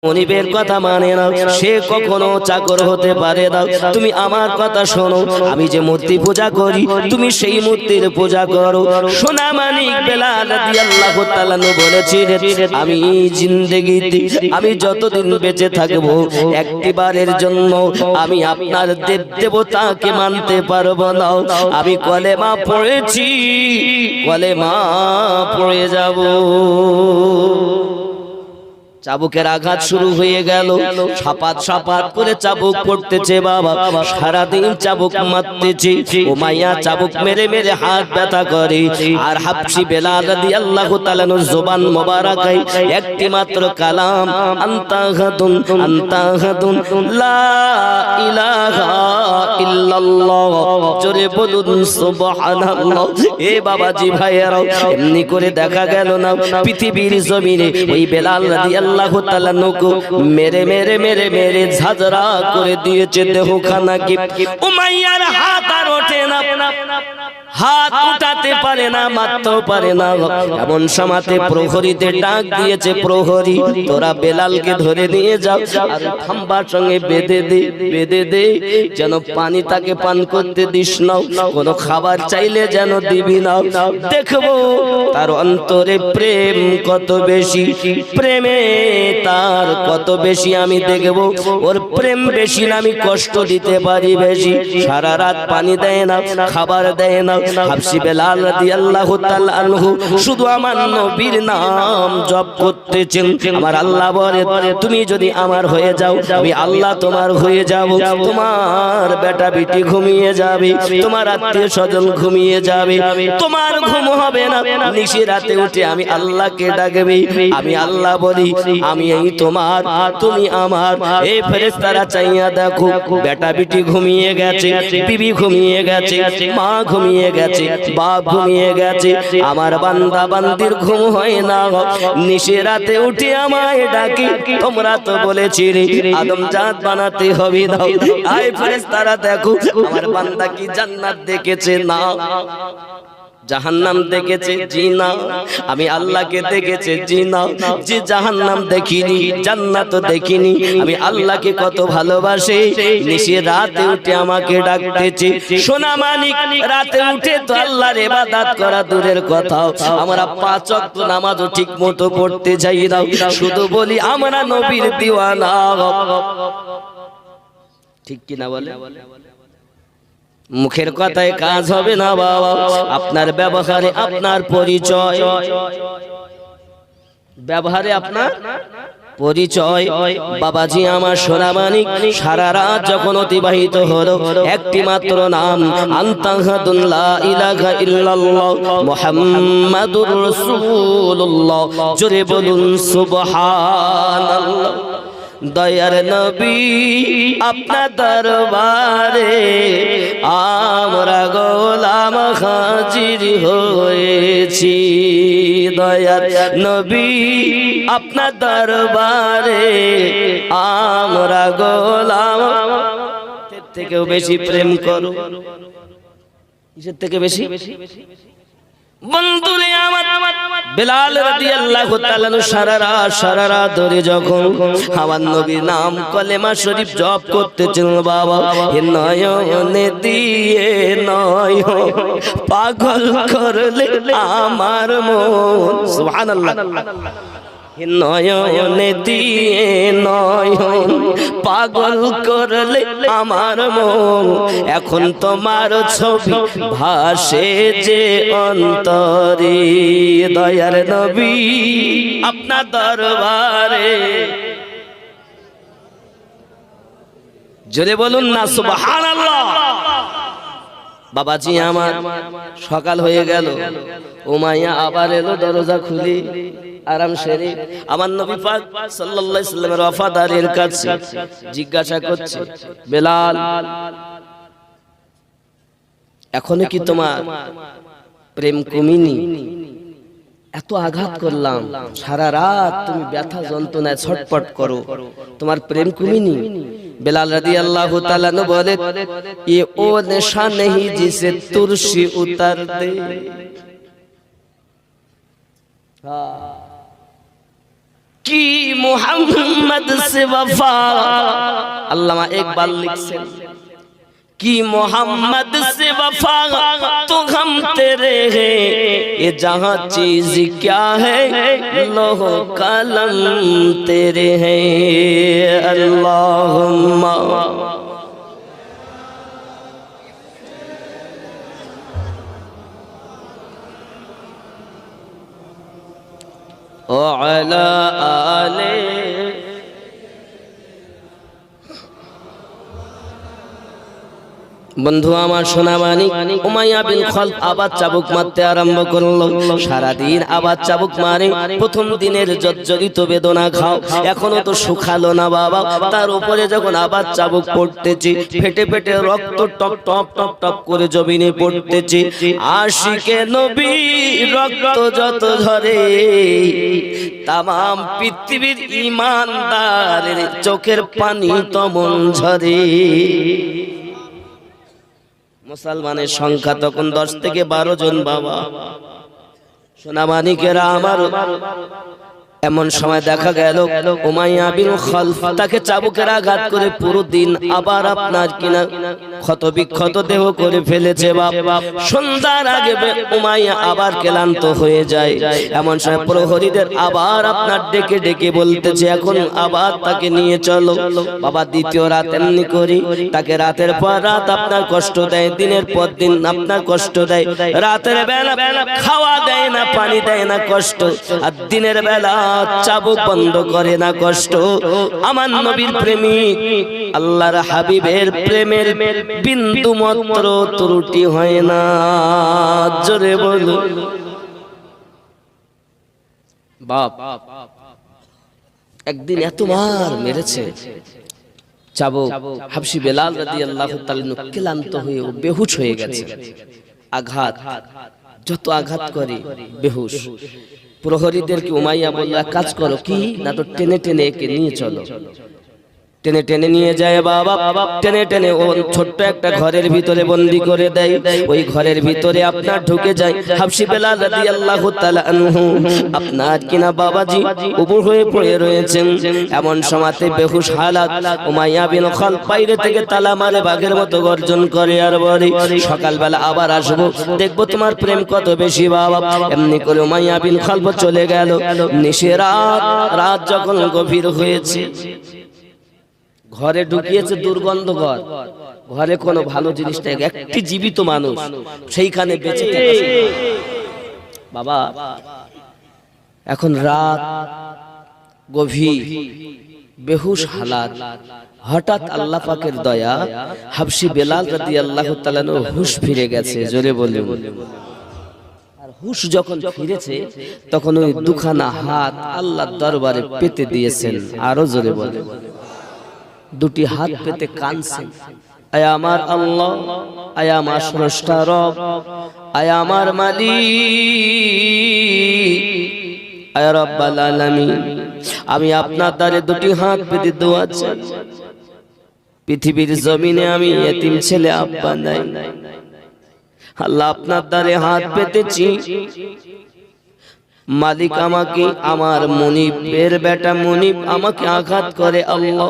মনিবের কথা মানে না, সে কখনো চাকর হতে পারে না। তুমি আমার কথা শোনো, আমি যে মূর্তি পূজা করি তুমি সেই মূর্তির পূজা করো। সোনা মানিক বেলাল রাদিয়াল্লাহু তাআলা বলেছিলেন, আমি জিন্দেগিতে আমি যতদিন বেঁচে থাকবো একটিবারের জন্য আমি আপনার দেব দেবতাকে মানতে পারবো না। আমি কলেমা পড়েছি, কলেমা পড়ে যাব। চাবুকের আঘাত শুরু হয়ে গেল, সাপাত সাপাত করে চাবুক পড়তেছে বাবা, সারাদিন চাবুক মারতেছে। উমাইয়া চাবুক মেরে মেরে হাত ব্যথা করে, আর হাবশী বেলাল রাদিয়াল্লাহু তাআলা নূর জবান মোবারকায় একটি মাত্র কালাম, আনতা গাদুন লা ইলাহা ইল্লাল্লাহ। জোরে বলুন সুবহানাল্লাহ। এ বাবাজি ভাইয়েরা, এমনি করে দেখা গেল না পৃথিবীর জমিনে ওই বেলাল রাদিয়াল্লাহু আল্লাহ তাআলা নকু মেরে মেরে মেরে মেরে ঝাঁঝরা করে দিয়েছে দেহখানা। কি উমাইয়ার হাত আর ওঠে না, হাত উঠাতে পারে না, মারতেও পারে না। এমন সময়তে প্রহরীতে ডাক দিয়েছে, প্রহরী তোরা বেলালকে ধরে নিয়ে যাও, আর খাম্বার সঙ্গে বেঁধে দে, যেন পানি তাকে পান করতে দিস না, কোনো খাবার চাইলে যেন দিবি না। দেখবো তার অন্তরে প্রেম কত বেশি, প্রেমে তার কত বেশি আমি দেখবো। ওর প্রেম বেশি না, আমি কষ্ট দিতে পারি বেশি। সারা রাত পানি দেয় না, খাবার দেয় না। হাবশী বেলাল রাদিয়াল্লাহু তাআলা আনহু শুধু আমার নবীর নাম জপ করতেছেন। আমার আল্লাহ বলে, তুমি যদি আমার হয়ে যাও আমি আল্লাহ তোমার হয়ে যাব। তোমার বেটা বেটি ঘুমিয়ে যাবে, তোমার আত্মীয় স্বজন ঘুমিয়ে যাবে, তোমার ঘুম হবে না। নিশি রাতে উঠে আমি আল্লাহকে ডাকবে। আমি আল্লাহ বলি, আমি এই তোমার, তুমি আমার। এই ফেরেশতারা চাইয়া দেখো, বেটা বেটি ঘুমিয়ে গেছে, বিবি ঘুমিয়ে গেছে, মা ঘুমিয়ে গেছে, বাপ ঘুমিয়ে গেছে। আমার বান্দা বান্দির ঘুম হয় না, নিশি রাতে উঠে আমায় ডাকি। তোমরা তো বলেছিলে আদম জাত বানাতে হবে না। এই ফেরেশতারা দেখো, আমার বান্দা কি জান্নাত দেখেছে? না। জাহান্নাম দেখেছে? জি না। আমি আল্লাহকে দেখেছে? জি না। যে জাহান্নাম দেখিনি, জান্নাত দেখিনি, আমি আল্লাহকে কত ভালোবাসি। নিশি রাতে উঠে আমাকে ডাকতেছে। সোনা মানিক রাতে উঠে তো আল্লাহর ইবাদত করা দূরের কথা, আমরা 5 ওয়াক্ত নামাজও ঠিক মতো পড়তে যাই না, শুধু বলি আমরা নবীর দিওয়ানা। ঠিক কি না বলে? মুখের কথায় কাজ হবে না বাবা, আপনার ব্যবহারে আপনার পরিচয়, ব্যবহারে আপনার পরিচয়। বাবাজি আমার সোনা মানিক সারা রাত যখন অতিবাহিত হলো, একটি মাত্র নাম, আনতা গাদুন লা ইলাহা ইল্লাল্লাহ মুহাম্মাদুর রাসূলুল্লাহ। জোরে বলুন সুবহানাল্লাহ। দয়ার নবী আপনার দরবারে আমরা গোলাম হাজির হয়েছি। দয়ার নবী আপনার দরবারে আমরা গোলাম। এর থেকেও বেশি প্রেম করো, কিসের থেকে বেশি? বন্ধুরে আমার বেলাল রাদিয়াল্লাহু তাআলা সারা রাত ধরে যখন আমার নবীর নাম কলেমা শরীফ জপ করতেছেন বাবা, হে নয়নে দিয়ে নয়ন পাগল করলে আমার মন। সুবহানাল্লাহ। নয়নে দিয়ে নয়ন পাগল করলে আমার মন, এখন তোমার ছবি ভাসে যে অন্তরে। দয়ার নবী আপনার দরবারে, জোরে বলুন না সুবহানাল্লাহ। বাবাজি আমার সকাল হয়ে গেল, উমাইয়া আবার এলো দরজা খুলে আরাম সেরে। আমার নবী পাক সাল্লাল্লাহু আলাইহি সাল্লামের ওয়াফাদারের কাছে জিজ্ঞাসা করছে, বেলাল এখনো কি তোমার প্রেম কমেনি? এত আঘাত করলাম, সারা রাত তুমি ব্যথা যন্ত্রণায় ছটপট করো, তোমার প্রেম কমেনি? বেলাল রাদিয়াল্লাহু তাআলা বলে, ये ओ नशा नहीं जिसे तुर्शी उतर दे। কি মোহাম্মদ সে वफा আল্লামা ইকবাল লিখছেন कि मोहम्मद से वफा तो हम तेरे हैं ये जहाँ चीज क्या है लोह कलम तेरे हैं अल्लाहुम्मा व अला आले বন্ধু আমার সোনামানি উমাইয়া বিন খালফ আবার চাবুক মারতে আরম্ভ করলো সারাদিন আবার চাবুক মারে প্রথম দিনের জর্জরিত বেদনা খাও এখনো তো শুকালো না বাবা তার উপরে যখন আবার চাবুক পড়তেছে ফেটে ফেটে রক্ত টপ টপ টপ টপ করে জমিনে পড়তেছে আশিকে নবী রক্ত যত ঝরে তামাম পৃথিবীর ঈমানদারের চোখের পানি তমন ঝরে মুসলমানের সংখ্যা তখন 10 থেকে 12 জন বাবা সোনামানিকেরা আমার এমন সময় দেখা গেল উমাইয়া বিন খালফ তাকে চাবুকের আঘাত করে পুরো দিন আবার আপনার কিনা ক্ষত বিক্ষত দেহ করে ফেলেছে বাপ সন্ধ্যার আগে উমাইয়া আবার ক্লান্ত হয়ে যায় এমন সময় প্রহরীদের আবার আপনার ডেকে ডেকে বলতেছে এখন আবার তাকে নিয়ে চলো বাবা দ্বিতীয় রাত এমনি করি তাকে রাতের পর রাত আপনার কষ্ট দেয় দিনের পর দিন আপনার কষ্ট দেয় রাতের বেলা খাওয়া দেয় না পানি দেয় না কষ্ট আর দিনের বেলা চাবুক বন্ধ করে না কষ্ট আমার নবীর প্রেমিক আল্লাহর হাবিবের প্রেমের বিন্দু মাত্র ত্রুটি হয় না জোরে বলো বাপ একদিন এত মার মেরেছে চাবুক হাবশি বেলাল রাদিয়াল্লাহু তাআলা ক্লান্ত হয়ে বেহুশ হয়ে গেছে আঘাত যত আঘাত করে বেহুশ প্রহরীদেরকে উমাইয়া বলল কাজ করো কি না তো টেনে টেনে একে নিয়ে চলো টেনে টেনে নিয়ে যায় বাবা টেনে টেনে ও ছোট্ট একটা ঘরের ভিতরে বন্দি করে দেয় ওই ঘরের ভিতরে আপনার ঢুকে যায় হাবশি বেলাল রাদিয়াল্লাহু তাআলা আনহু আপনার কিনা বাবাজি উপর হয়ে পড়ে রয়েছেন এমন সময়তে বেহুশ হালাত উমাইয়া বিন খালফ বাইরে থেকে তালা মারে বাঘের মতো গর্জন করে আর বলে সকালবেলা আবার আসবো দেখবো তোমার প্রেম কত বেশি বাবা এমনি করে উমাইয়া বিন খালফ চলে গেল নিশে রাত যখন গভীর হয়েছে ঘরে ঢুকিয়েছে দুর্গন্ধকর ঘরে কোনো ভালো জিনিস নেই একটি জীবিত মানুষ সেইখানে বেঁচে বাবা এখন রাত গভীর বেহুশ হালাত হঠাৎ আল্লাহ পাকের দয়া হাবশি বেলাল রাদিয়াল্লাহু তাআলা হুশ ফিরে গেছে জোরে বলুন আর হুশ যখন ফিরেছে তখন ওই দুখানা হাত আল্লাহর দরবারে পেতে দিয়েছেন আরো জোরে বলুন দুটি হাত পেতে কাঁদছেন আয় আমার আল্লাহ আয় আমার স্রষ্টা রব আয় আমার মালিক আয় রব্বাল আলামিন আমি আপনার দ্বারে দুটি হাত পেতে দোয়া চাই পৃথিবীর জমিনে আমি এতিম ছেলে আব্বা নাই আল্লাহ আপনার দ্বারে হাত পেতেছি মালিক আমাকে আমার মুনিবের বেটা মুনিব আমাকে আঘাত করে আল্লাহ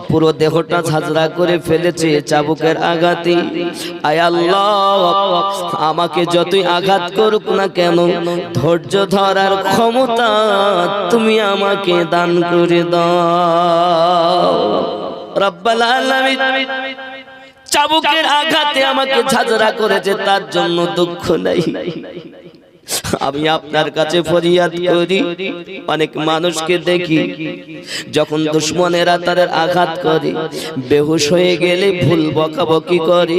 পুরো দেহটা ঝাঁঝরা করে ফেলেছে চাবুকের আঘাতে আয় আল্লাহ আমাকে যতই আঘাত করুক না কেন ধৈর্য ধরার ক্ষমতা তুমি আমাকে দান করে দাও রব্বাল আলামিন চাবুকের আঘাতে আমাকে ঝাঁঝরা করেছে তার জন্য দুঃখ নাই আমি আপনার কাছে ফরিয়াদ করি অনেক মানুষকে দেখি যখন দুশমনেরা তাদের আঘাত করে বেহুশ হয়ে গেলে ভুল বকাবকি করে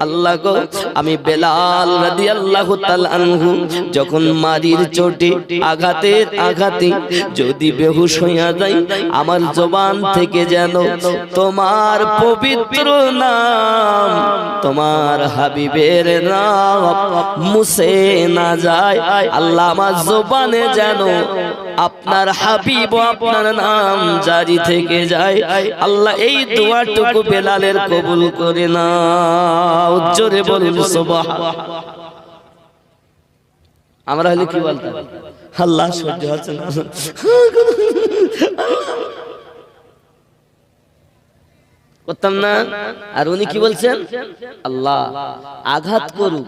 আল্লাহ গো আমি বেলাল রাদিয়াল্লাহু তাআলা আনহু যখন মারির চোটে আঘাতে যদি বেহুশ হইয়া যাই আমার জবান থেকে যেন তোমার পবিত্র নাম তোমার হাবিবের নাম মুছে না যায় আল্লাহ আমার জবানে যেন আপনার হাবিব ও আপনার নাম জারি থেকে যায় আল্লাহ এই দোয়াটুকু বেলালের কবুল করে নাও জোরে বলুন সুবহান আমরা হলে কি বলতাম আল্লাহ সহ্য হচ্ছে না, করতাম না। আর উনি কি বলছেন, আল্লাহ আঘাত করুক,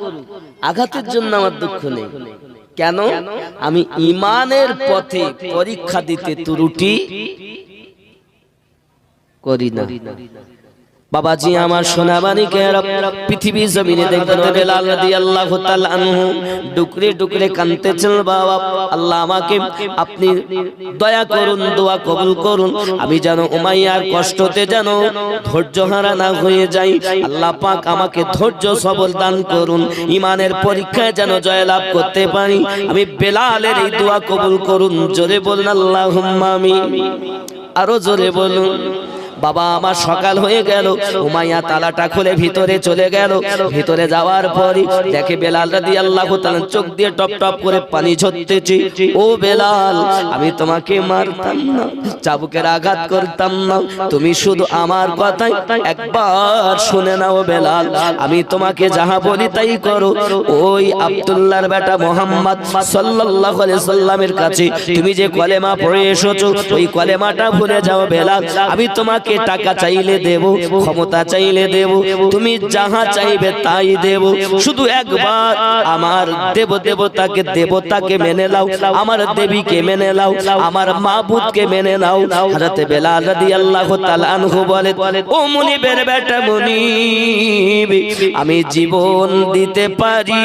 আঘাতের জন্য আমার দুঃখ নেই, কেন আমি ঈমানের পথে পরীক্ষা দিতে ত্রুটি করি না। বাবাজি আমার সোনাবানিকে পৃথিবী জমিনে দেখতে বেলাল রাদিয়াল্লাহু তাআলা আনহু ডুকরে ডুকরে কাঁদতেছেন, বাবা আল্লাহ আমাকে আপনি দয়া করুন, দোয়া কবুল করুন, আমি যেন উমাইয়ার কষ্টতে যেন ধৈর্যহারা না হয়ে যাই। আল্লাহ পাক আমাকে ধৈর্য সবর দান করুন, ঈমানের পরীক্ষায় যেন জয়লাভ করতে পারি। আমি বেলালের এই দোয়া কবুল করুন। জোরে বলুন আল্লাহুম্মা আমিন, আরো জোরে বলুন। বাবা আমার সকাল হয়ে গেল, উমাইয়া তালাটা খুলে ভিতরে চলে গেল। ভিতরে যাওয়ার পরই দেখে বেলাল রাদিয়াল্লাহু তাআলা চোখ দিয়ে টপ টপ করে পানি ঝরতেছে। ও বেলাল, আমি তোমাকে মারতাম না, চাবুকের আঘাত করতাম না, তুমি শুধু আমার কথাই একবার শুনে নাও বেলাল, আমি তোমাকে যাহা বলি তাই করো। ওই আব্দুল্লাহর বেটা মুহাম্মদ সাল্লাল্লাহু আলাইহি সাল্লামের কাছে তুমি যে কলেমা পড়ে এসেছো, ওই কলেমাটা ভুলে যাও বেলাল। আমি তোমাকে টাকা চাইলে দেব, ক্ষমতা চাইলে দেব, তুমি যাহা চাইবে তাই দেব, শুধু একবার আমার দেবতাকে মেনে নাও, আমার দেবীকে মেনে নাও, আমার মাবুদকে মেনে নাও। হযরত বেলাল রাদিয়াল্লাহু তাআলা আনহু বলে, ও মুনিবের বেটা মুনিব, আমি জীবন দিতে পারি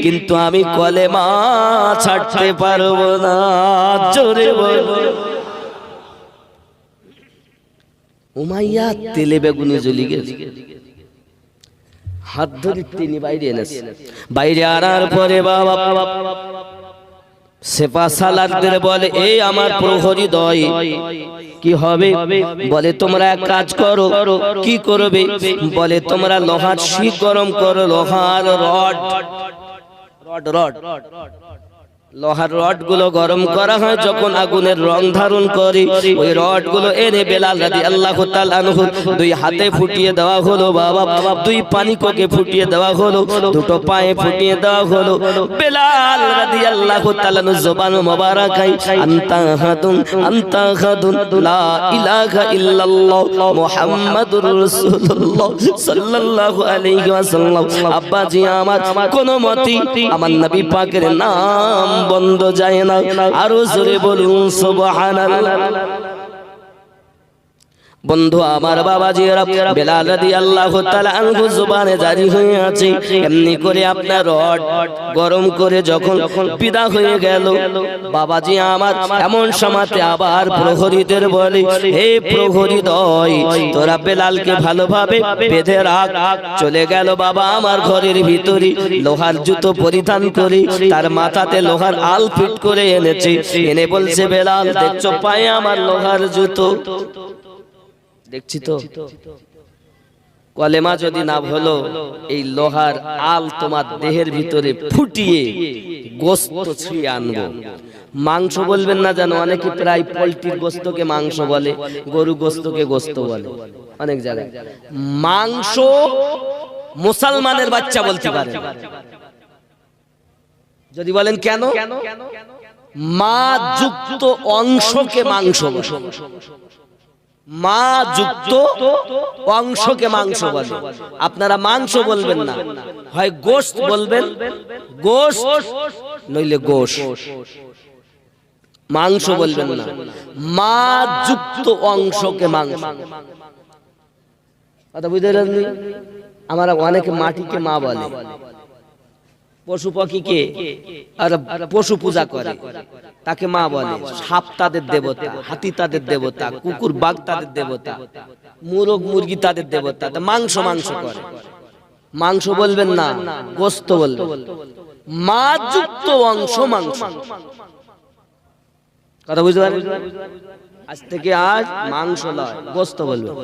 কিন্তু আমি কলেমা ছাড়তে পারবো না। জোরে বলো। উমাইয়া তেলে বেগুনে জ্বলি গেছে, হাত ধরে তিনি বাইরে এনেছে। বাইরে আনার পরে বাবা সেপা সালারদের বলে, এই আমার প্রহরী দয় কি হবে? বলে তোমরা এক কাজ করো। কি করবে? বলে তোমরা লোহার শিক গরম করো, লোহার রড লোহার রড গুলো গরম করা হয়, যখন আগুনের রং ধারণ করে ওই রড গুলো এনে বেলাল রাদিয়াল্লাহু তাআলা আনহু দুই হাতে ফুটিয়ে দেওয়া হলো। বাবা দুই পানিকোকে ফুটিয়ে দেওয়া হলো, দুটো পায়ে ফুটিয়ে দেওয়া হলো। বেলাল রাদিয়াল্লাহু তাআলা জবান মোবারকায় আনতা হাদুন লা ইলাহা ইল্লাল্লাহ মুহাম্মাদুর রাসূলুল্লাহ সাল্লাল্লাহু আলাইহি ওয়াসাল্লাম। আব্বাজি আমার কোন মতে আমার নবী পাকের নাম বন্ধ যায় না, আরো জোরে বলুন সুবহানাল্লাহ। বন্ধু আমার বাবাজিরা, বেলাল রাদিয়াল্লাহু তাআলা আনহু জবানে জারি হয়ে আছে, এমনি করে আপনার রড গরম করে যখন বিদা হয়ে গেল, বাবাজি আমার এমন সময়তে আবার প্রহরীদের বলে, হে প্রহরী দয়, তোরা বেলালকে ভালোভাবে বেঁধে রাখ। চলে গেল বাবা আমার ঘরের ভিতরে, লোহার জুতো পরিধান করে তার মাথাতে লোহার আল ফিট করে এনেছে। এনে বলছে, বেলাল দেখছো পায়ে আমার লোহার জুতো? দেখছি তো, কলেমা যদি না হলো এই লোহার আল তোমার দেহের ভিতরে ফুটিয়ে গোশত ছুঁয়ে আনবো। মাংস বলবেন না জানো, অনেকে প্রায় পোল্ট্রির গোশতকে মাংস বলে, গরু গোশতকে গোশত বলে অনেক জায়গায়। মাংস মুসলমানের বাচ্চা বলতে পারে যদি বলেন কেন? মা যুক্ত অংশকে মাংস বলে, মা যুক্ত অংশকে মাংস বলে। আপনারা মাংস বলবেন না, হয় গোশত বলবেন, গোশত নইলে গোশ, মাংস বলবেন না। মা যুক্ত অংশকে মাংস। কথা বুঝতে পারলেন? আমরা অনেকে মাটিকে মা বলে, পশু পাখিকে আর পশু পূজা করে তাকে মা বলে। সাপ তাদের দেবতা, হাতি তাদের দেবতা, কুকুর বাঘ তাদের দেবতা, মুরগ মুরগি তাদের দেবতা। মাংস মাংস করে, মাংস বলবেন না, গোশত বলবেন। মা যুক্ত অংশ মাংস। কথা বুঝতে পারেন? আজ থেকে আজ মাংস নয়, গোশত বলবেন।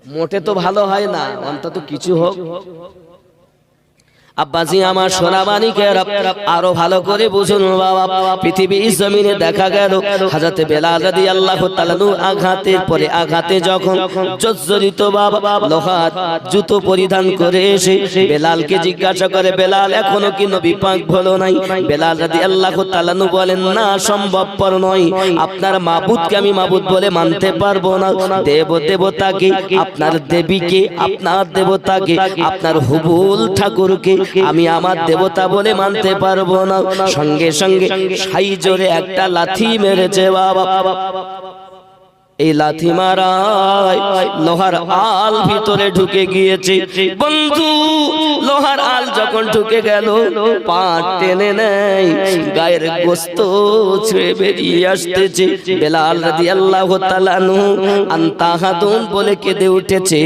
মোটে তো ভালো হয় না, অন্তত কিছু হোক। আব্বাজি আমার সোনামানিকেরা আরো ভালো করে বুঝুন বাবা, পৃথিবীর জমিনে দেখা গেল হযরত বেলাল রাদিয়াল্লাহু তাআলা আঘাতের পরে আঘাতে যখন জর্জরিত বাবা লোহার জুতো পরিধান করে এসে বেলালকে জিজ্ঞাসা করে, বেলাল এখনো কি নবী পাক হলো নাই? বেলাল রাদিয়াল্লাহু তাআলা বলেন, না, সম্ভবপর নয়, আপনার মাবুদকে আমি মাবুদ বলে মানতে পারবো না, দেবতাকে, আপনার দেবীকে, আপনার দেবতাকে, আপনার হুবুল ঠাকুরকে আমি আমার দেবতা বলে মানতে পারবো না। সঙ্গে সঙ্গে সাই জোরে একটা লাথি মেরেছে বাবা। এই লাথি মারায় লোহার আল ভিতরে ঢুকে গিয়েছে। বন্ধু, লোহার আল যখন ঢুকে গেল, পা টেনে নেয়, গায়ের গোস্ত ছেড়ে বেরিয়ে আসতেছে। বেলাল রাদিয়াল্লাহু তাআলা আনতাহাদুন বলে কেঁদে উঠেছে।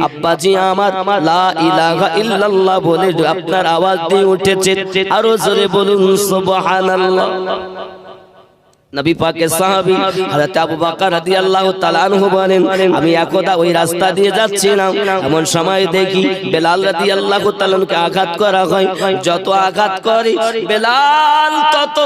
আব্বাজি আমার লা ইলাহা ইল্লাল্লাহ বলে আপনার আওয়াজ দিয়ে উঠেছে। আরো জোরে বলুন সুবহানাল্লাহ। নবী পাকের সাহাবী হযরত আবু বকর রাদিয়াল্লাহু তাআলা আনহু বলেন, আমি একদা ওই রাস্তা দিয়ে যাচ্ছিলাম, এমন সময় দেখি বেলাল রাদিয়াল্লাহু তাআলাকে আঘাত করা হয়। যত আঘাত করে বেলাল তত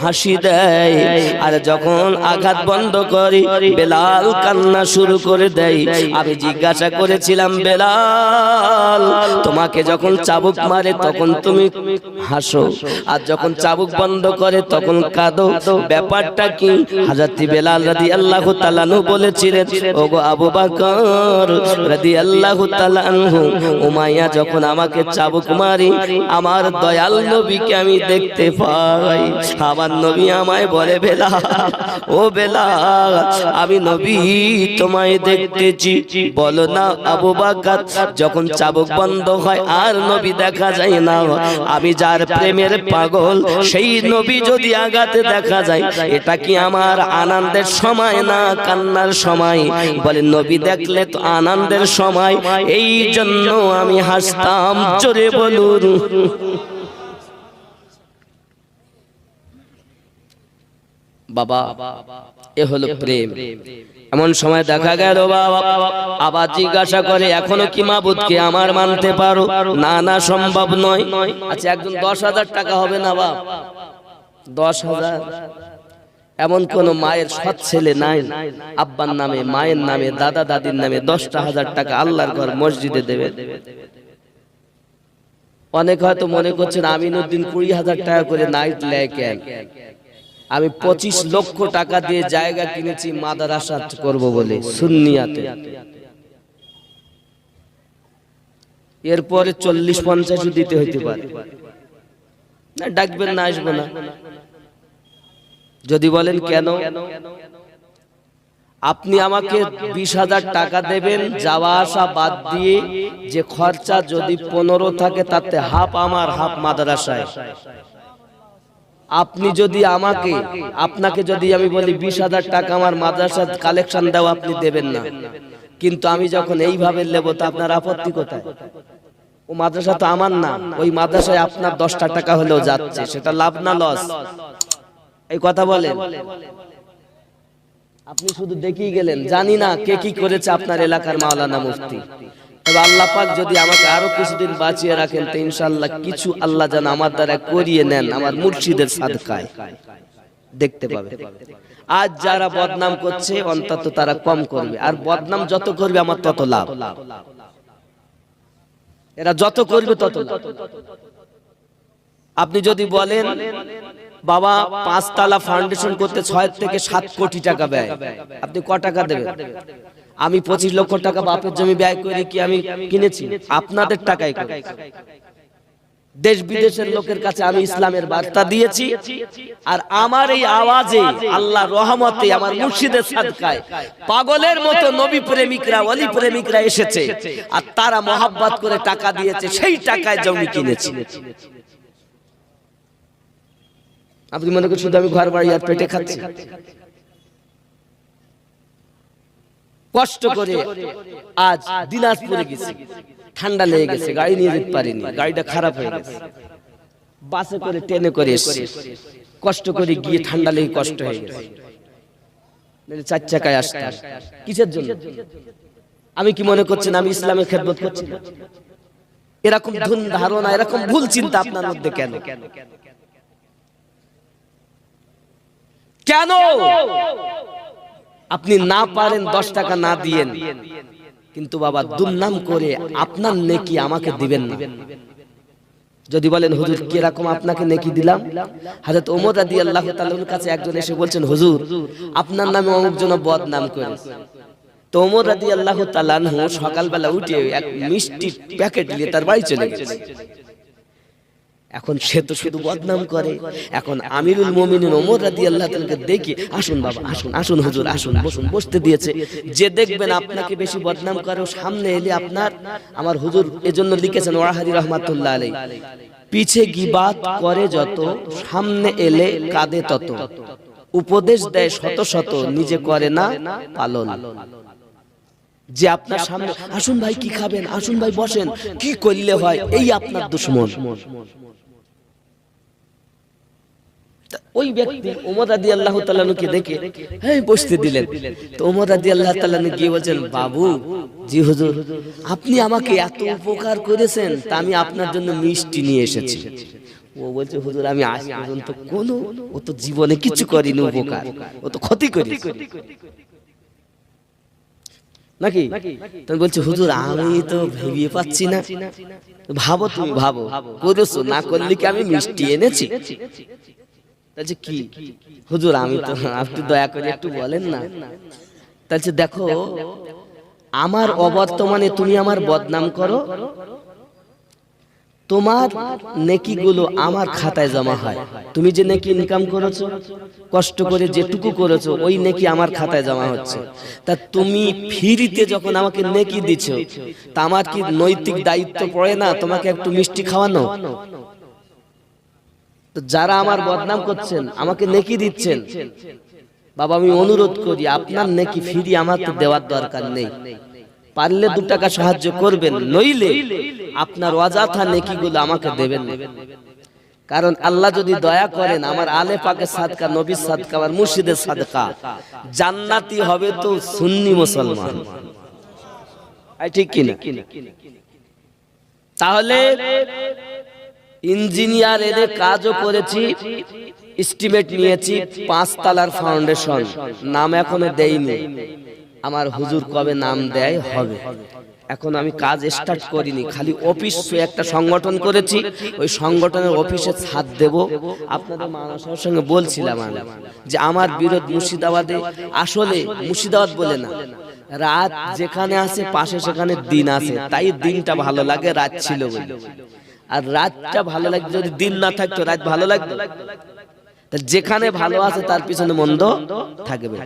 হাসি দেয়, আর যখন আঘাত বন্ধ করে বেলাল কান্না শুরু করে দেয়। আমি জিজ্ঞাসা করেছিলাম, বেলাল, তোমাকে যখন চাবুক মারে তখন তুমি হাসো, আর যখন চাবুক বন্ধ করে তখন কাঁদো, ব্যাপারটা কি? হযরত বেলাল রাদিয়াল্লাহু তাআলা বলেছিলেন, ওগো আবু বকর রাদিয়াল্লাহু তাআলা আনহু, উমাইয়া যখন আমাকে চাবুক মারে আমার দয়াল নবীকে আমি দেখতে পাই। আমার নবী আমায় বলে, বেলাল, ও বেলাল, আমি নবী তোমায় দেখতেছি। বলো না আবু বকর, যখন চাবুক বন্ধ হয় আর নবী দেখা যায় না, আমি যার প্রেমের পাগল সেই নবী যদি আঘাতে দেখা যায়, এটা কি আমার আনন্দের সময় না কান্নার সময়? বলে, নবী দেখলে তো আনন্দের সময়, এই জন্য আমি হাসতাম। জোরে বলুন। বাবা, এ হলো প্রেম। এমন সময় দেখা গেল বাবা আবার জিজ্ঞাসা করে, এখনো কি মাবুদকে আমার মানতে পারো? না, না, সম্ভব নয়। আচ্ছা, একজন 10,000 টাকা হবে না বাপ? 10,000? এমন কোন মায়ের সৎ ছেলে নাই আব্বার নামে, মায়ের নামে, দাদা দাদির নামে 10,000 টাকা আল্লাহর ঘর মসজিদে দেবে? অনেক হয়তো মনে করছেন আমিনুদ্দিন 20,000 টাকা করে নাইট লেকেন, আমি 25 লক্ষ টাকা দিয়ে জায়গা কিনেছি মাদ্রাসা করব বলে সুন্নিয়াতে। এরপরে 40-50 দিতে হইতে পারে। না, ডাকবেন না, আসবো না। যদি বলেন কেন, আপনি আমাকে 20,000 টাকা দেবেন যাওয়া আসা বাদ দিয়ে, যে খরচা যদি 15 থাকে তাতে হাফ আমার, হাফ মাদ্রাসায়। আপনি যদি আপনাকে যদি আমি বলি 20,000 টাকা আমার মাদ্রাসা কালেকশন দাও, আপনি দেবেন না। কিন্তু আমি যখন এইভাবে নেব তা আপনার আপত্তি কোথায়? ও মাদ্রাসা তো আমার না, ওই মাদ্রাসায় আপনার 10টা টাকা হলেও যাচ্ছে, সেটা লাভ না লস? এই কথা বলেন। আপনি শুধু দেখিয়ে গেলেন, জানি না কে কি করেছে আপনার এলাকার মাওলানা মুফতি। তবে আল্লাহ পাক যদি আমাকে আরো কিছুদিন বাঁচিয়ে রাখেন তো ইনশাআল্লাহ কিছু আল্লাহ যেন আমার দ্বারা করিয়ে নেন, আমার মুর্শিদের সাদকায় দেখতে পাবে। আজ যারা বদনাম করছে অন্তত তারা কম করবে, আর বদনাম যত করবে আমার তত লাভ। এরা যত করবে তত লাভ। আপনি যদি বলেন বাবা 5 তলা ফাউন্ডেশন করতে 6 থেকে 7 কোটি টাকা ব্যয়, আপনি ক টাকা দেবেন? আমি 25 লক্ষ টাকা বাপের জমি ব্যয় করে কি আমি কিনেছি? আপনাদের টাকায় করে। দেশ বিদেশের লোকের কাছে আমি ইসলামের বার্তা দিয়েছি, আর আমার এই আওয়াজে আল্লাহর রহমতে আমার মুর্শিদের সাদকায় পাগলের মতো নবী প্রেমিকরা, ওলি প্রেমিকরা এসেছে, আর তারা মহব্বত করে টাকা দিয়েছে, সেই টাকায় জমি কিনেছি। আপনি মনে করেন শুধু আমি ঘর বাড়ি আর পেটে খাচ্ছি? কষ্ট করে আজ দিনাজপুরে গেছি, ঠান্ডা লেগে গেছে, গাড়ি নিয়ে যেতে পারিনি, গাড়িটা খারাপ হয়ে গেছে, বাসে করে ট্রেনে করে এসেছি, কষ্ট করে গিয়ে ঠান্ডা লেগে কষ্ট হয়ে গেছে, 4 চাকায় আসতাম। কিসের জন্য? আমি কি মনে করছেন আমি ইসলামের খেদমত করছি না? এরকম ভুল ধারণা, এরকম ভুল চিন্তা আপনার মধ্যে কেন? কেন আপনি না পারেন 10 টাকা না দিয়েন, কিন্তু বাবা দুর্নাম করে আপনার নেকি আমাকে দিবেন না? যদি বলেন হুজুর কিরকম আপনাকে নেকি দিলাম, হযরত ওমর রাদিয়াল্লাহু তাআলার কাছে একজন এসে বলছেন, হুজুর আপনার নামে অমুক জন বদনাম করেছে। তো ওমর রাদিয়াল্লাহু তাআলা সকালবেলা উঠে এক মিষ্টি প্যাকেট নিয়ে তার বাড়ি চলে গেছে। এখন সে তো শুধু বদনাম করে। এখন আমিরুল মুমিনিন ওমর রাদিয়াল্লাহু তাআলাকে দেখে, আসুন বাবা আসুন, আসুন হুজুর আসুন, বসুন, বসতে দিয়েছে। যে দেখবেন আপনাকে বেশি বদনাম করে সামনে এলে আপনার, আমার হুজুর এজন্য লিখেছেন ওয়াহাদি রাহমাতুল্লাহ আলাইহি, পিছে গীবাত করে যত, সামনে এলে কাঁদে তত, উপদেশ দেয় শত শত, নিজে করে না পালন। যে আপনার সামনে, আসুন ভাই কি খাবেন, আসুন ভাই বসেন, কি করলে হয়, এই আপনার দুশমন। ওই ব্যক্তি ওমর রাদিয়াল্লাহু তাআলা কে দেখে এই বসতে দিলেন। তো ওমর রাদিয়াল্লাহু তাআলা গিয়ে বলছেন, বাবু, জি হুজুর, আপনি আমাকে এত উপকার করেছেন, তা আমি আপনার জন্য মিষ্টি নিয়ে এসেছি। ও বলছে, হুজুর আমি আজ পর্যন্ত কোনো, ও তো জীবনে কিছু করিনি উপকার, ও তো ক্ষতি করেছে নাকি? তুমি বলছে, হুজুর আমি তো ভেবে পাচ্ছি না। ভাবো, তুমি ভাবো, করেছো না করলে কি আমি মিষ্টি এনেছি? তাহলে কি হুজুর আমি তো, আপনি দয়া করে একটু বলেন না। তাহলে দেখো, আমার অবর্তমানে তুমি আমার বদনাম করো, তোমার নেকিগুলো আমার খাতায় জমা হয়। তুমি যে নেকি ইনকাম করেছো, কষ্ট করে যেটুকু করেছো, ওই নেকি আমার খাতায় জমা হচ্ছে। তা তুমি ফ্রিতে যখন আমাকে নেকি দিছো, তা আমার কি নৈতিক দায়িত্ব পড়ে না তোমাকে একটু মিষ্টি খাওয়ানো? তো যারা আমার বদনাম করছেন, আমাকে নেকি দিচ্ছেন, বাবা আমি অনুরোধ করি আপনার নেকি ফ্রি আমাকে দেওয়ার দরকার নেই। পারলে 2 টাকা সাহায্য করবেন, নইলে আপনার অযথা নেকিগুলো আমাকে দেবেন না। কারণ আল্লাহ যদি দয়া করেন, আমার আলে পাকের সাদকা, নবীর সাদকা, আমার মুর্শিদের সাদকা, জান্নাতি হবে তো সুন্নি মুসলমান। ঠিক কি না? তাহলে ইঞ্জিনিয়ার এদের কাজও করেছি, এস্টিমেট নিয়েছি 5 তলার ফাউন্ডেশন, নাম এখনো দেইনি। আমার হুজুর কবে নাম দেয় হবে, এখন আমি কাজ স্টার্ট করিনি। খালি অফিস একটা সংগঠন করেছি, ওই সংগঠনের অফিসে ছাদ দেব। আপনাদের মানুষের সঙ্গে বলছিলাম আমি যে আমার বিরোধ মুর্শিদাবাদে, আসলে মুর্শিদাবাদ বলে না, রাত যেখানে আছে পাশে সেখানে দিন আছে, তাই দিনটা ভালো লাগে, রাত ছিল বলে। আর রাতটা ভালো লাগে, যদি দিন না থাকতো রাত ভালো লাগতো? যেখানে ভালো আছে তার পিছনে মন্দ থাকবে।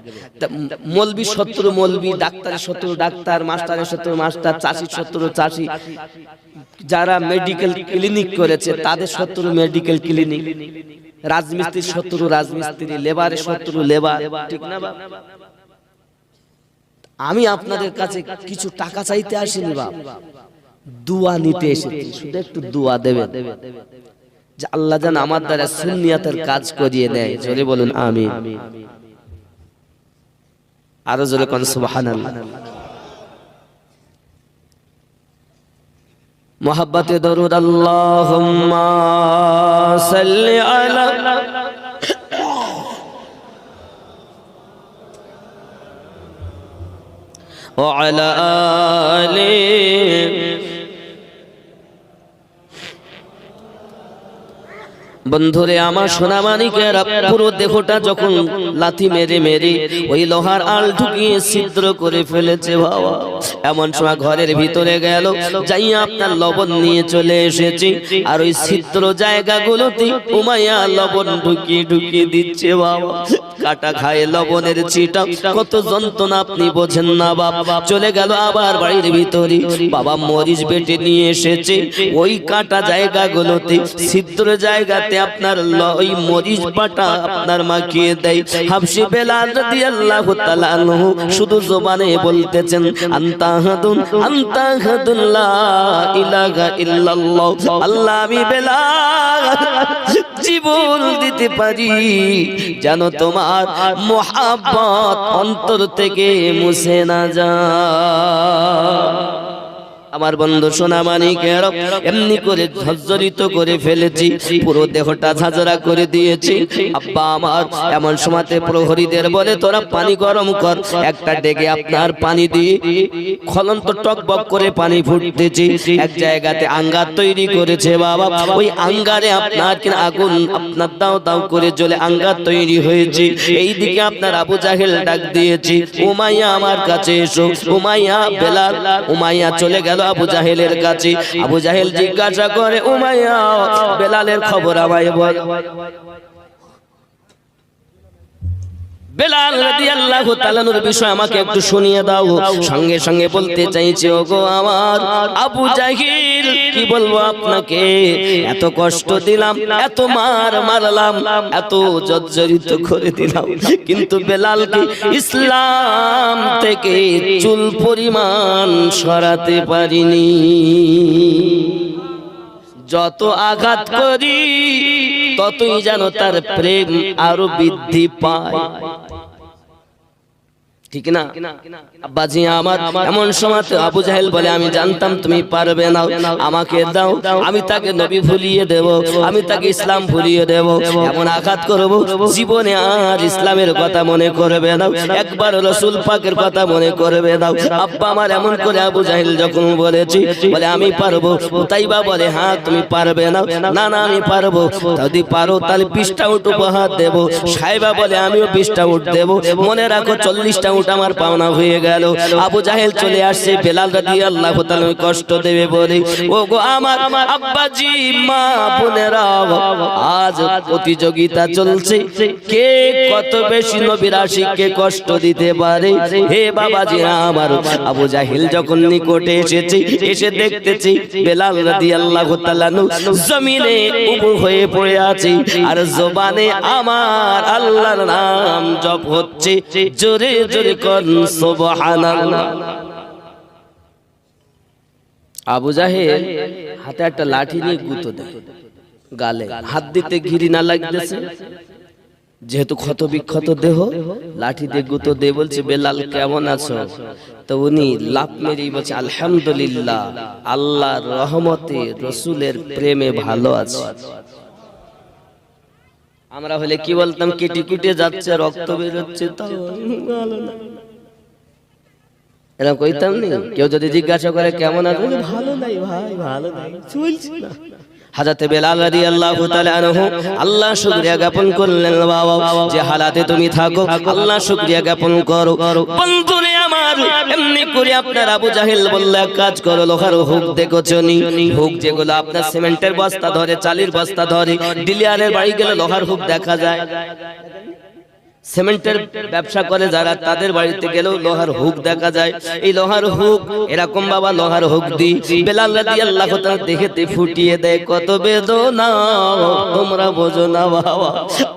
মৌলবী শত্রু মৌলবী, ডাক্তারের শত্রু ডাক্তার, মাস্টারের শত্রু মাস্টার, চাষির শত্রু চাষি, যারা মেডিকেল ক্লিনিক করেছে তাদের শত্রু মেডিকেল ক্লিনিক, রাজমিস্ত্রির শত্রু রাজমিস্ত্রি, লেবারের শত্রু লেবার। ঠিক না বাবা? আমি আপনাদের কাছে কিছু টাকা চাইতে আসিনি বাপ, দুয়া নিতে এসেছি। শুধু একটু দুয়া দেবেন যে আল্লাহ যেন আমার দ্বারা সুন্নিয়াতের কাজ করিয়ে দেয়। জোরে বলুন আমিন। আরো জোরে কোন সুবহানাল্লাহ। মুহাব্বতে দরুদ আল্লাহুম্মা সাল্লি আলা ওয়া আলা আলি। বন্ধুরে আমার সোনা মানিকেরা, পুরো দেহটা যখন লাথি মেরে মেরে ওই লোহার আল ঢুকিয়ে ছিদ্র করে ফেলেছে বাবা, এমন সময় ঘরের ভিতরে গেল, যাইয়া আপনার লবণ নিয়ে চলে এসেছি, আর ওই ছিদ্র জায়গাগুলোতে উমাইয়া লবণ ঢুকিয়ে ঢুকিয়ে দিচ্ছে বাবা। কাটা খায় লবণের ছিটা, কত যন্ত্রণা আপনি বোঝেন না বাবা। চলে গেল আবার বাড়ির ভিতরে, বাবা মরিচ বেটে নিয়ে এসেছে, ওই কাটা জায়গাগুলোতে, ছিদ্র জায়গাতে আপনার ওই মরিচ বাটা আপনার মাখিয়ে দেয়। হাবশী বেলাল রাদিয়াল্লাহু তাআলা আনহু শুধু জবানে বলতেছেন, আনতা আহাদুন আনতা আহাদুন লা ইলাহা ইল্লাল্লাহ। আল্লাহ আমি বেলাল জীবন দিতে পারি যেন তোমার মুহাব্বত অন্তর থেকে মুছে না যায়। আমার বন্ধু সোনা মানিকের এমনি করে ঝরঝরিত করে ফেলেছি, পুরো দেহটা ঝাঁঝরা করে দিয়েছি। আব্বা আমার এমন সময়তে প্রহরীদের বলে তোরা পানি গরম কর, একটা ডেকে আপনার পানি দিয়ে খলন্ত টকবক করে পানি ফুটতেছে। এক জায়গাতে আঙ্গার তৈরি করেছে বাবা, ওই আঙ্গারে আপনার কিনা আগুন আপনার দাও দাও করে জ্বলে আঙ্গার তৈরি হয়েছে। এইদিকে আপনার আবু জাহেল ডাক দিয়েছে, উমাইয়া আমার কাছে এসো। উমাইয়া বেলাল, উমাইয়া চলে গেল আবু জাহেলের কাছে। আবু জাহেল জিজ্ঞাসা করে, উমাইয়া বেলালের খবর আমায় বল। বেলাল রাদিয়াল্লাহু তাআলার বিষয় আমাকে একটু শুনিয়ে দাও। সঙ্গে সঙ্গে বলতে চাইছে, ওগো আমার আবু জাহিল, কি বলবো আপনাকে, এত কষ্ট দিলাম, এত মারলাম, এত জর্জরিত করে দিলাম, কিন্তু বেলালকে ইসলাম থেকে চুল পরিমাণ সরাতে পারিনি। যত আঘাত করি ততই যেন তার প্রেম আরো বৃদ্ধি পায়, ঠিক না আব্বাজি আমার? এমন সময় আবু জাহেল বলে, আমি জানতাম তুমি পারবে না, আমাকে দাও, আমি তাকে নবী ভুলিয়ে দেব, আমি তাকে ইসলাম ভুলিয়ে দেব। এমন আঘাত করব জীবনে আর ইসলামের কথা মনে করবে না, একবার রাসূল পাকের কথা মনে করবে না। আব্বা আমার এমন করে আবু জাহেল যখন বলেছি, বলে আমি পারবো। তাইবা বলে, হ্যাঁ তুমি পারবে না? না না আমি পারবো। যদি পারো তাহলে 20টা উট উপহার দেব। সাহেবা বলে, আমিও 20টা উট দেব। মনে রাখো 40টা উট আমার পাওনা হয়ে গেল। আবু জাহেল চলে আসছে, বেলাল রাদিয়াল্লাহু তাআলা কষ্ট দেবে বলে। ওগো আমার আব্বাজি, মা বোনেরা, আজ প্রতিযোগিতা চলছে, কে কত বেশি নবীর আশিককে কষ্ট দিতে পারে। হে বাবাজি আমার, আবু জাহেল যখন নিকটে এসেছে, এসে দেখতেছি বেলাল রাদিয়াল্লাহু তাআলা জমিনে উবু হয়ে পড়ে আছে, আর জবানে আমার আল্লাহর নাম জপ হচ্ছে। জোরে জোরে কোন সুবহানাল্লাহ। আবু জাহেল হাতে একটা লাঠি নিয়ে গুঁতো দেয় গালে, হাত দিতে ঘিরি না লাগতেছে, যেহেতু ক্ষত বিক্ষত দেহ, লাঠি দিয়ে গুঁতো দিয়ে বলছে, বেলাল কেমন আছো? তো উনি লাফ মেরেই বলছে, আলহামদুলিল্লাহ, আল্লাহর রহমতে রসুলের প্রেমে ভালো আছে। আমরা হলে কি বলতাম, কেটে কেটে যাচ্ছে, রক্ত বের হচ্ছে, তাও ভালো না, এরকম কইতাম নি? কেউ যদি জিজ্ঞাসা করে কেমন আছে, ভালো নাই ভাই, ভালো নাই, চলছে না। হযরত বেলাল রাদিয়াল্লাহু তাআলা আনহু আল্লাহ শুকরিয়া জ্ঞাপন করলেন, বাবা যে হালাতে তুমি থাকো আল্লাহ শুকরিয়া জ্ঞাপন করো। বন্ধুরে আমার, এমনি করে আপনার আবু জাহেল বলল, এক কাজ করো, লোহার হুক দেখছো নি? হুক যেগুলো আপনার সিমেন্টের বস্তা ধরে, চালের বস্তা ধরে, ডিলিয়ারের বাড়ি গেলে লোহার হুক দেখা যায়। সিমেন্টের ব্যবসা করে যারা, তাদের বাড়িতে গেলেও লোহার হুক দেখা যায়। এই লোহার হুক এরকম বাবা, লোহার হুক দি বেলাল রাদিয়াল্লাহু তাআলা দেখেতে ফুটিয়ে দেয়, কত বেদনা তোমরা বোঝো না বাবা।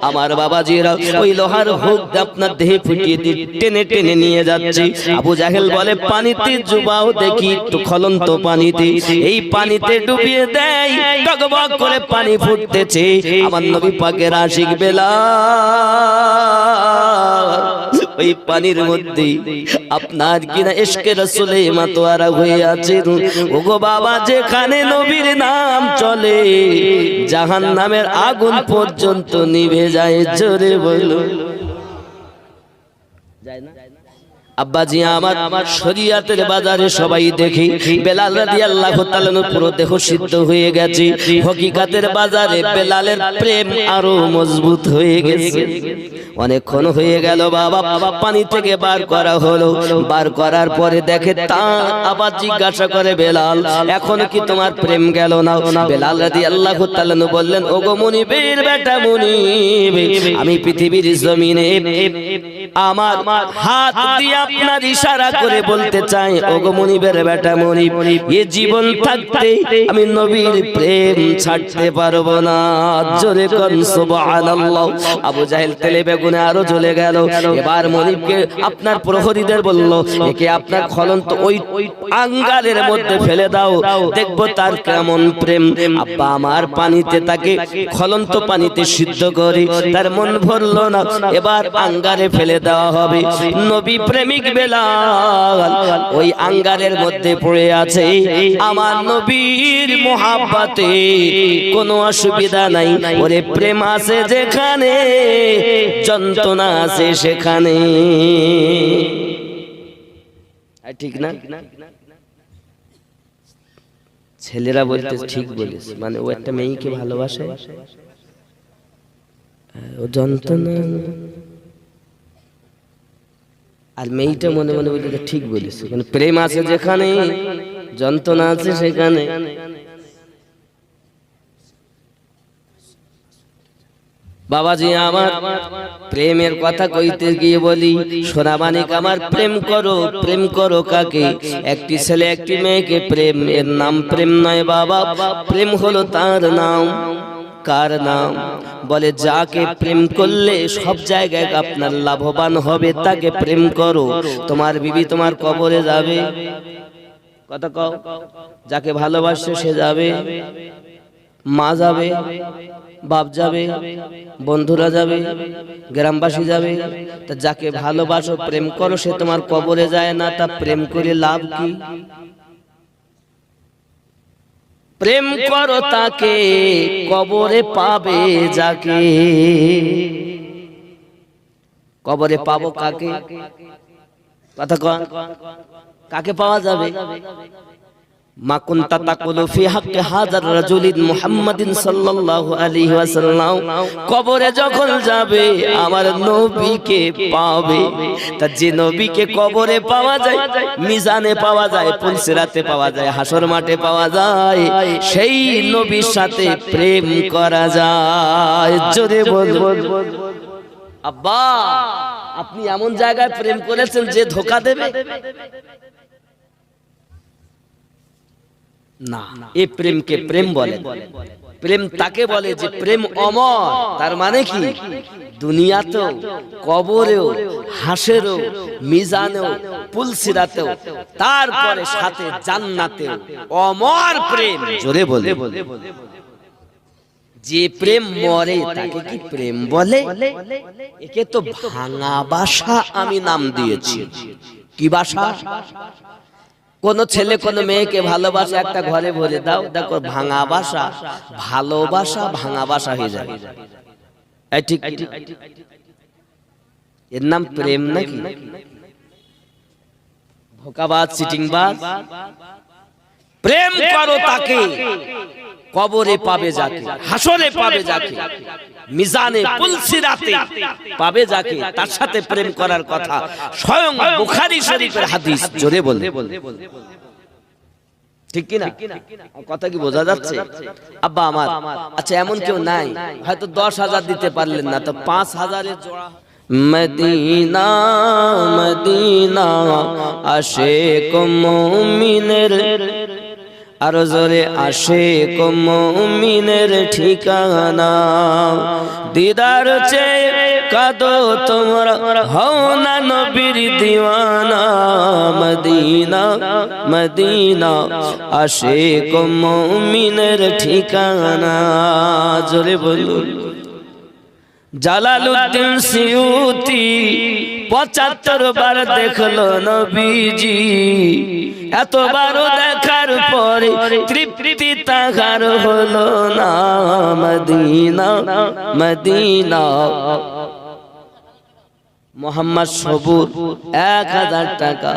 আমার বাবাজিরা ওই লোহার হুক আপনার দেহে ফুটিয়ে দিয়ে টেনে টেনে নিয়ে যাচ্ছে। আবু জাহেল বলে, পানিতে ডুবাও দেখি, একটু খলন্ত পানিতে, এই পানিতে ডুবিয়ে দেয়, টগবগ করে পানি ফুটতেছে। আমার নবী পাকের আশিক বেলাল ওই পানির মধ্যে আপনার কিনা ইশকে রাসূলে মাতোয়ারা হয়ে আছে। ওগো বাবা, যেখানে নবীর নাম চলে জাহান্নামের আগুন পর্যন্ত নিভে যায়। জোরে বলো, যায় না? আব্বাজি আমার, শরীয়তের বাজারে সবাই দেখি বেলাল রাদিয়াল্লাহু তাআলা পুরো দেহ সিদ্ধ হয়ে গেছে। হকিকতের বাজারে বেলালের প্রেম আরো মজবুত হয়ে গেছে। অনেকক্ষণ হয়ে গেল বাবা, পানি থেকে বার করা হলো। বার করার পরে দেখে তা আবার জিজ্ঞাসা করে, বেলাল এখন কি তোমার প্রেম গেল না? বেলাল রাদিয়াল্লাহু তাআলা বললেন, ওগো মুনিবের বেটা মুনিব, আমি পৃথিবীর জমিনে আমার হাত দিয়ে আপনার ইশারা করে বলতে চাই, ওগো মুনিবের বেটা মুনিব, এই জীবন থাকতে আমি নবীর প্রেম ছাড়তে পারবো না। জোরে কোন সুবহানাল্লাহ। আবু জাহেল তেলে বেগুনে আরো জ্বলে গেল। এবার মুনিবকে আপনার প্রহরীদের বলল, একে আপনার খলন্ত ওই আঙ্গারের মধ্যে ফেলে দাও, দেখবো তার কেমন প্রেম। আব্বা আমার পানিতে তাকে খলন্ত পানিতে সিদ্ধ করে তার মন ভরলো না। এবার আঙ্গারে ফেলে দেওয়া হবে। নবী প্রেমিক বেলাল ওই আঙ্গারের মধ্যে পড়ে আছে, আমার নবীর মোহাব্বতে কোনো অসুবিধা নাই। ওরে প্রেম আছে যেখানে, যন্ত্রণা আছে সেখানে, ঠিক না? ছেলেরা বলতে ঠিক বলিস, মানে ও একটা মেয়েকে ভালোবাসে, ও যন্ত্রণা, আর মেয়েটা মনে মনে বলতে ঠিক বলিস, প্রেম আছে যেখানে, যন্ত্রণা আছে সেখানে। বাবাজি আমার প্রেমের কথা কইতে গিয়ে বলি, সোনামানিক আমার প্রেম করো, প্রেম করো কাকে? একটি ছেলে একটি মেয়েকে প্রেম, এর নাম প্রেম নয় বাবা, প্রেম হলো তার নাম। কার নাম? বলে যাকে প্রেম করলে সব জায়গায় আপনার লাভবান হবে তাকে প্রেম করো। তোমার বিবি তোমার কবরে যাবে, কথা কও, যাকে ভালোবাসো সে যাবে, মা যাবে, বাপ যাবে, বন্ধুরা যাবে, গ্রামবাসী যাবে। তা যাকে ভালোবাসো প্রেম করো সে তোমার কবরে যায় না, তা প্রেম করে লাভ কি? প্রেম করো তাকে, কবরে পাবে যাকে। কবরে পাবো কাকে? কথা কন, কাকে পাওয়া যাবে? মা কুনতা তাকুলু ফি হাক্কি হাযার রাজুলিন মুহাম্মাদিন সাল্লাল্লাহু আলাইহি ওয়াসাল্লাম, কবরে যখন যাবে আমার নবীকে পাবে। তা যে নবীকে কবরে পাওয়া যায়, মিজানে পাওয়া যায়, পুলসিরাতে পাওয়া যায়, হাসর মাঠে পাওয়া যায়, সেই নবীর সাথে প্রেম করা যায়। জোরে বল। আব্বা আপনি এমন জায়গায় প্রেম করেছেন যে ধোঁকা দেবে না, এই প্রেমকে প্রেম বলে। প্রেম তাকে বলে যে প্রেম অমর। তার মানে কি? দুনিয়াতেও, কবরেও, হাসরেও, মিজানেও, পুলসিরাতেও, তারপরে সাথে জান্নাতেও অমর প্রেম। জোরে বলে। যে প্রেম মরে তাকে কি প্রেম বলে? একে তো ভাঙা বাসা আমি নাম দিয়েছি। কি বাসা? কোন ছেলে কোন মেয়েকে ভালোবাসা একটা ঘরে ভরে দাও, দেখো ভাঙা বাসা, ভালোবাসা ভাঙা বাসা হয়ে যায়। ঠিক, এর নাম প্রেম নাকি? ধোঁকাবাজ, চিটিংবাজ। প্রেম করো তাকে, কবরে পাবে যাকে, হাসরে পাবে যাকে, মিজানে পুলসিরাতে পাবে যাকে, তার সাথে প্রেম করার কথা স্বয়ং বুখারী শরীফের হাদিস। জোরে বল। ঠিক কি না? কথা কি বোঝা যাচ্ছে? আব্বা আমার, আচ্ছা এমন কেউ নাই হয়তো 10,000 দিতে পারলেন না, তো 5,000-এর জোড়া। মদিনা মদিনা আশিক মুমিনের, আর জোরে আশিক মুমিনের ঠিকানা। দিদার চেয়ে কাঁদো তোমরা, হও না নবীর দিওয়ানা। মদিনা মদিনা আশিক মুমিনের ঠিকানা। জোরে বলুন। জালালউদ্দিন সিউতি 75 বার দেখলো নবীজি, এতবার দেখার পরে তৃপ্তি তাহার হলো না। Medina Medina. মোহাম্মদ সবুর 1000 টাকা।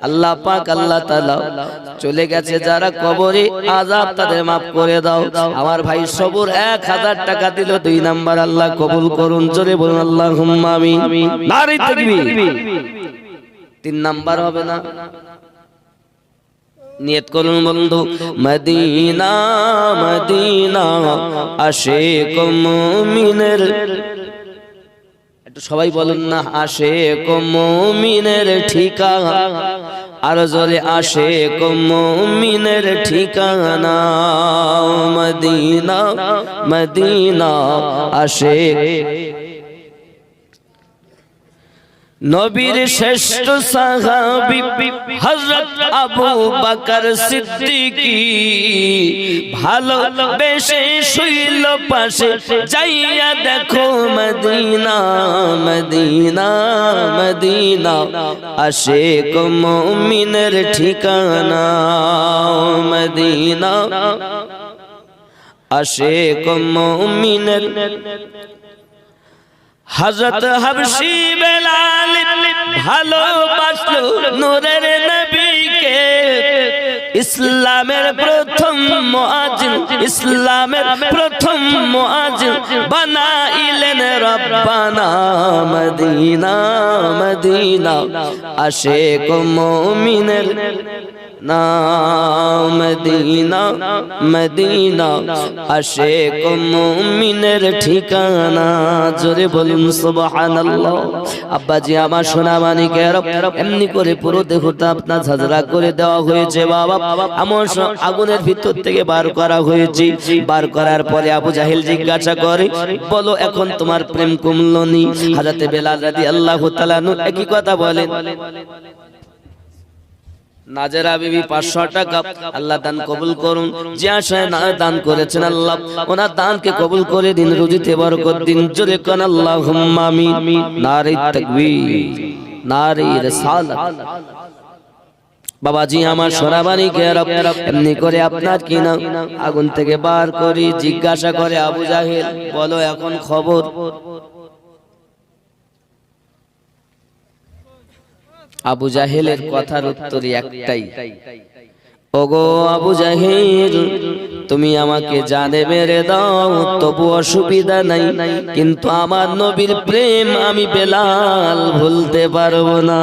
আল্লাহ পাক আল্লাহ তাআলা চলে গেছে যারা কবরে, আযাব তাদের মাফ করে দাও। আমার ভাই সবুর 1000 টাকা দিল, 2 নাম্বার আল্লাহ কবুল করুন। জোরে বলুন আল্লাহুম্মা আমিন। নারে তাকবীর। 3 নাম্বার হবে না? নিয়ত করুন বন্ধু। মদিনা মদিনা আশিক মুমিনের, একটু সবাই বলুন না, আশিক মুমিনের ঠিকানা। আর জোরে আশিক মুমিনের ঠিকানা। মদিনা মদিনা আশিক। নবীর শ্রেষ্ঠ সাহাবী হযরত আবু বকর সিদ্দিকী ভালোবেসে শুইল পাশে, যাইয়া দেখো মদিনা মদিনা মদিনা, আশিক মুমিনের ঠিকানা মদিনা, আশিক মুমিনের। হযরত হাবশী বেলাল ভালোবাসলো নূরের নবীকে, ইসলামের প্রথম মুআজ্জিন, ইসলামের প্রথম মুআজ্জিন বানাইলেন রব্বানা মদিনা মদিনা, আশিক মুমিনের নাম মদিনা মদিনা, আশিক মুমিনের ঠিকানা। জোরে বলুন সুবহানাল্লাহ। আব্বাজি আমার সোনা মানিকের এমনি করে পুরো দেহটা আপনার ঝাঁঝরা করে দেওয়া হয়েছে বাবা। আমার আগুনের ভিতর থেকে বার করা হয়েছে। বার করার পরে আবু জাহেল জিজ্ঞাসা করে, বলো এখন তোমার প্রেম কমলো নি? হযরত বেলাল রাদিয়াল্লাহু তাআলা একই কথা বলেন। নাজেরা বিবি 500 টাকা আল্লাহ দান কবুল করুন। যে আশায় না দান করেছেন আল্লাহ ওনার দানকে কবুল করে দিন, রুজিতে বরকত দিন। জোরে কোন আল্লাহুম্মা আমিন। নারে তাকবীর, নারে রিসালাত। বাবাজি আমার সোনাবানি কে এমনি করে আপনার কিনা আগুন থেকে বার করি। জিজ্ঞাসা করে আবু জাহেল, বলো এখন খবর? আবু জাহেলের কথার উত্তর একটাই, ওগো আবু জাহেল, তুমি আমাকে জানে মেরে দাও তবু অসুবিধা নাই, কিন্তু আমার নবীর প্রেম আমি বেলাল ভুলতে পারবো না।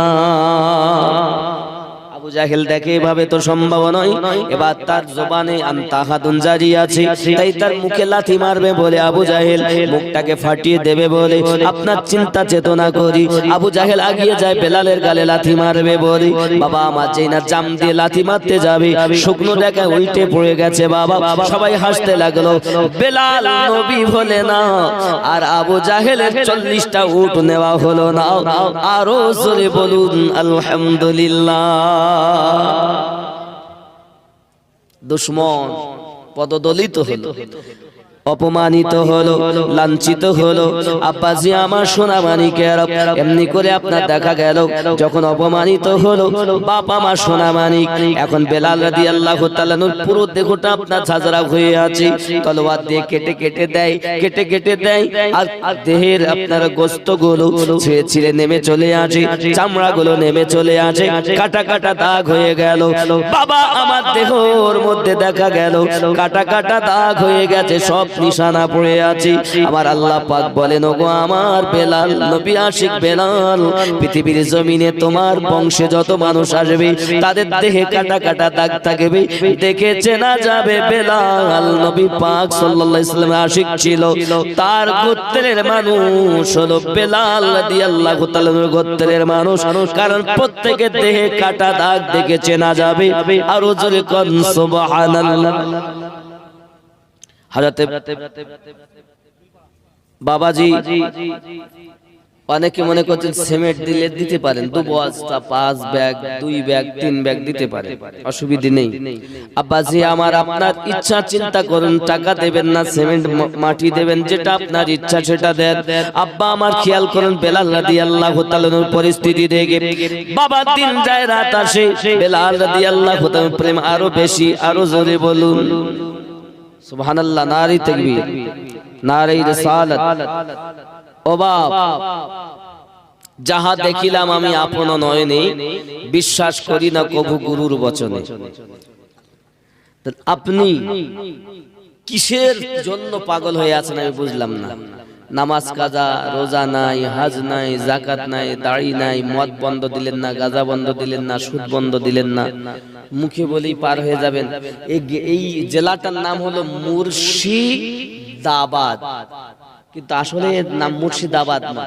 আবু জাহেল দেখে এভাবে তো সম্ভব নয়। এবার তার জবানে আনতাহাদুন জারি আছে, তাই তার মুখে লাথি মারবে বলে আবু জাহেল মুখটাকে ফাটিয়ে দেবে বলে আপনার চিন্তা চেতনা করি আবু জাহেল আগিয়ে যায় বেলালের গালে লাথি মারবে বলে। বাবা আমার যেই না জাম দিয়ে লাথি মারতে যাবে শুকনো ডেকা উল্টে পড়ে গেছে বাবা। সবাই হাসতে লাগলো। বেলাল নবী বলে না, আর আবু জাহেলের 40টা উট নেওয়া হলো না। আরো জোরে বলুন আলহামদুলিল্লাহ। দুশমন পদদলিত হলো, অপমানিত হলো, লাঞ্ছিত হলো। আব্বাজি আমার সোনা মানিকের এমনি করে আপনার দেখা গেল যখন অপমানিত হলো বাপ আমার সোনা মানিক। এখন বেলাল রাদিয়াল্লাহু তাআলা পুরো দেহটা আপনার ঝাঁঝরা হয়ে আছে। তলোয়ার দিয়ে কেটে কেটে দেয়, কেটে কেটে দেয়, আর দেহের আপনার গোশতগুলো ছিঁড়ে ছিঁড়ে নেমে চলে আসে, চামড়াগুলো নেমে চলে আসে, কাটা কাটা দাগ হয়ে গেল। বাবা আমার দেহর মধ্যে দেখা গেল কাটা কাটা দাগ হয়ে গেছে, সব নিশানা পড়ে আছে। আমার আল্লাহ পাক বলেন, ওগো আমার বেলাল, নবী আশিক বেলাল, পৃথিবীর জমিনে তোমার বংশে যত মানুষ আসবে তাদের দেহে কাটা কাটা দাগ থাকবে, দেখে চেনা যাবে বেলাল নবী পাক সাল্লাল্লাহু আলাইহি ওয়াসাল্লাম আশিক ছিল। তার গোত্রের মানুষ হলো বেলাল রাদিয়াল্লাহু তাআলা গোত্রের মানুষ, কারণ প্রত্যেকের দেহে কাটা দাগ দেখে চেনা যাবে। আর জোরে কোন সুবহানাল্লাহ। হযরত বাবাজি অনেকে মনে করছেন সিমেন্ট দিলে দিতে পারেন, 2 বস্তা 5 ব্যাগ 2 ব্যাগ 3 ব্যাগ দিতে পারেন, অসুবিধা নেই। আব্বাজি আমার আপনার ইচ্ছা চিন্তা করুন, টাকা দেবেন না সিমেন্ট মাটি দেবেন, যেটা আপনার ইচ্ছা সেটা দেন। আব্বা আমার খেয়াল করুন বেলাল রাদিয়াল্লাহু তাআলার পরিস্থিতি দেখে বাবা দিন যায় রাত আসে, বেলাল রাদিয়াল্লাহু তাআলার প্রেম আরো বেশি। আরো জোরে বলুন সুবহানাল্লাহ। নারে তাকবীর, নারে রিসালাত। ও বাপ, যাহা দেখিলাম আমি আপন নয়নে, বিশ্বাস করি না কভু গুরুর বচনে। আপনি কিসের জন্য পাগল হয়ে আছেন আমি বুঝলাম না। নামাজ কাজা, রোজা নাই, হজ নাই, যাকাত নাই, দাড়ি নাই, মদ বন্ধ দিলেন না, গাঁজা বন্ধ দিলেন না, সুদ বন্ধ দিলেন না, মুখে বলেই পার হয়ে যাবেন। এই জেলাটার নাম হলো মুর্শিদাবাদ, কিন্তু আসলে এর নাম মুর্শিদাবাদ না,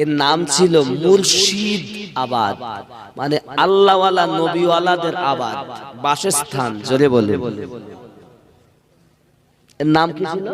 এর নাম ছিল মুর্শিদ আবাদ, মানে আল্লাহওয়ালা নবীওয়ালাদের আবাদ, বাসস্থান। জোরে বলে, এর নাম কি ছিল?